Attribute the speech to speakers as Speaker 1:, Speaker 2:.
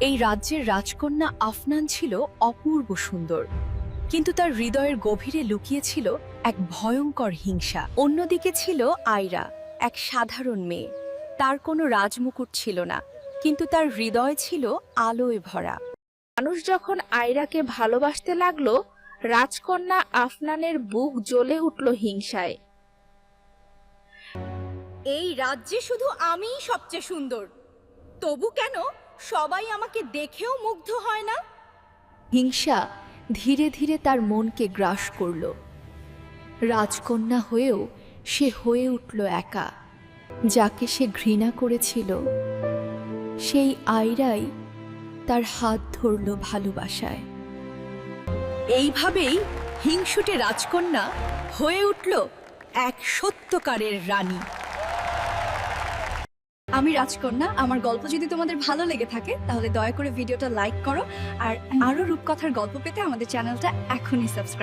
Speaker 1: এই রাজ্যের রাজকন্যা আফনান ছিল অপূর্ব সুন্দর, কিন্তু তার হৃদয়ের গভীরে লুকিয়ে ছিল এক ভয়ঙ্কর হিংসা। অন্যদিকে ছিল আয়রা, এক সাধারণ মেয়ে। তার কোনো রাজমুকুট ছিল না, কিন্তু তার হৃদয় ছিল আলোয় ভরা।
Speaker 2: মানুষ যখন আয়রাকে ভালোবাসতে লাগলো, রাজকন্যা আফনানের বুক জ্বলে উঠল হিংসায়।
Speaker 1: এই রাজ্যে শুধু আমিই সবচেয়ে সুন্দর, তবু কেন সবাই আমাকে দেখেও মুগ্ধ হয় না? হিংসা ধীরে ধীরে তার মনকে গ্রাস করল। রাজকন্যা হয়েও সে হয়ে উঠল একা। যাকে সে ঘৃণা করেছিল, সেই আয়রাই তার হাত ধরল ভালোবাসায়। এইভাবেই হিংসুটে রাজকন্যা হয়ে উঠল এক সত্যকারের রানী। আমি রাজকন্যা। আমার গল্প যদি তোমাদের ভালো লেগে থাকে তাহলে দয়া করে ভিডিওটা লাইক করো, আর আরো রূপকথার গল্প পেতে আমাদের চ্যানেলটা এখনই সাবস্ক্রাইব